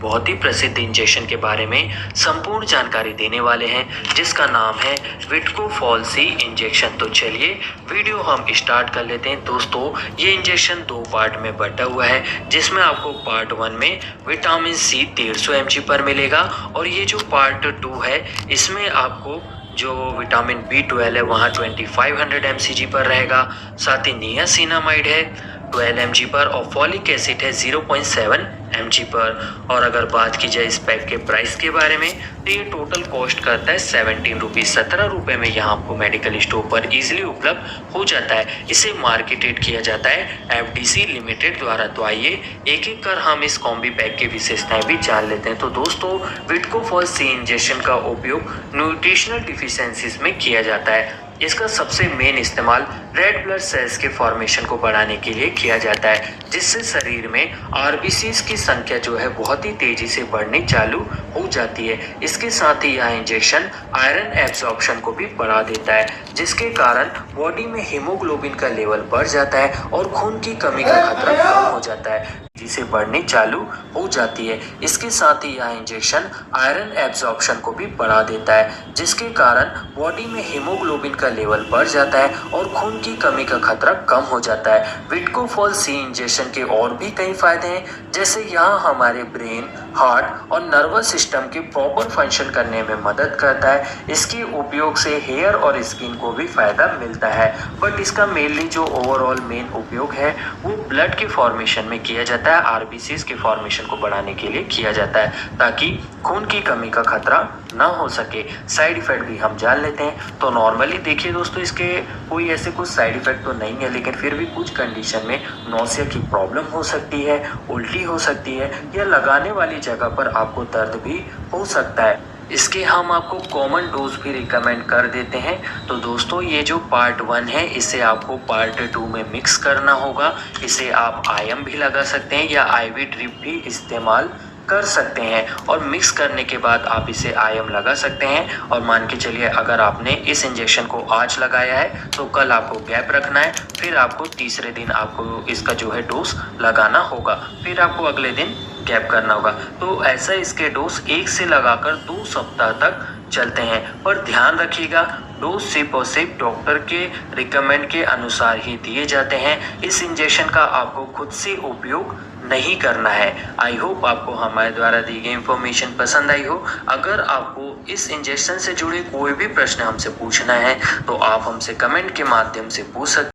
बहुत ही प्रसिद्ध इंजेक्शन के बारे में संपूर्ण जानकारी देने वाले हैं, जिसका नाम है विटकोफॉल सी इंजेक्शन। तो चलिए वीडियो हम स्टार्ट कर लेते हैं। दोस्तों, ये इंजेक्शन 2 पार्ट में बटा हुआ है, जिसमें आपको पार्ट 1 में विटामिन सी 150 mg पर मिलेगा, और ये जो पार्ट 2 है इसमें आपको जो विटामिन B12 है वहाँ 2500 mcg पर रहेगा। साथ ही नियासिनामाइड है 12 mg पर, और फॉलिक एसिड है 0.7 mg पर। और अगर बात की जाए इस पैक के प्राइस के बारे में, तो ये टोटल कॉस्ट करता है 17 रुपीज़, 17 रुपये में यहाँ आपको मेडिकल स्टोर पर इजीली उपलब्ध हो जाता है। इसे मार्केटेड किया जाता है FDC लिमिटेड द्वारा। तो आइए एक एक कर हम इस कॉम्बी पैक की विशेषताएं भी जान लेते हैं। तो दोस्तों, विटकोफॉल सी इंजेक्शन का उपयोग न्यूट्रिशनल डिफिशियंसीज में किया जाता है। इसका सबसे मेन इस्तेमाल रेड ब्लड सेल्स के फॉर्मेशन को बढ़ाने के लिए किया जाता है, जिससे शरीर में आरबीसीज की संख्या जो है बहुत ही तेजी से बढ़नी चालू हो जाती है। इसके साथ ही यह इंजेक्शन आयरन एब्जॉर्प्शन को भी बढ़ा देता है, जिसके कारण बॉडी में हीमोग्लोबिन का लेवल बढ़ जाता है और खून की कमी का खतरा कम हो जाता है, जिसे बढ़नी चालू हो जाती है। इसके साथ ही यह इंजेक्शन आयरन एब्जॉर्प्शन को भी बढ़ा देता है, जिसके कारण बॉडी में हीमोग्लोबिन का लेवल बढ़ जाता है और खून की कमी का खतरा कम हो जाता है। विटकोफॉल सी इंजेक्शन के और भी कई फायदे हैं, जैसे यहाँ हमारे ब्रेन, हार्ट और नर्वस सिस्टम के प्रॉपर फंक्शन करने में मदद करता है। इसके उपयोग से हेयर और स्किन को भी फायदा मिलता है, बट इसका मेनली जो ओवरऑल मेन उपयोग है वो ब्लड के फॉर्मेशन में किया जाता है, आरबीसीज के फॉर्मेशन को बढ़ाने के लिए किया जाता है, ताकि खून की कमी का खतरा ना हो सके। साइड इफेक्ट भी हम जान लेते हैं। तो नॉर्मली देखिए दोस्तों, इसके कोई ऐसे कुछ साइड इफेक्ट तो नहीं है, लेकिन फिर भी कुछ कंडीशन में नौसिया की प्रॉब्लम हो सकती है, उल्टी हो सकती है, या लगाने वाली जगह पर आपको दर्द भी हो सकता है। इसके हम आपको कॉमन डोज भी रिकमेंड कर देते हैं। तो दोस्तों, ये जो पार्ट 1 है इसे आपको पार्ट 2 में मिक्स करना होगा। इसे आप IM भी लगा सकते हैं या IV ड्रिप भी इस्तेमाल कर सकते हैं, और मिक्स करने के बाद आप इसे IM लगा सकते हैं। और मान के चलिए, अगर आपने इस इंजेक्शन को आज लगाया है तो कल आपको गैप रखना है, फिर आपको तीसरे दिन आपको इसका जो है डोज लगाना होगा, फिर आपको अगले दिन गैप करना होगा। तो ऐसा इसके डोज 1 से लगाकर 2 सप्ताह तक चलते हैं। पर ध्यान रखिएगा, डोज सिर्फ और सिर्फ डॉक्टर के रिकमेंड के अनुसार ही दिए जाते हैं। इस इंजेक्शन का आपको खुद से उपयोग नहीं करना है। आई होप आपको हमारे द्वारा दी गई इंफॉर्मेशन पसंद आई हो। अगर आपको इस इंजेक्शन से जुड़े कोई भी प्रश्न हमसे पूछना है तो आप हमसे कमेंट के माध्यम से पूछ सकते हैं।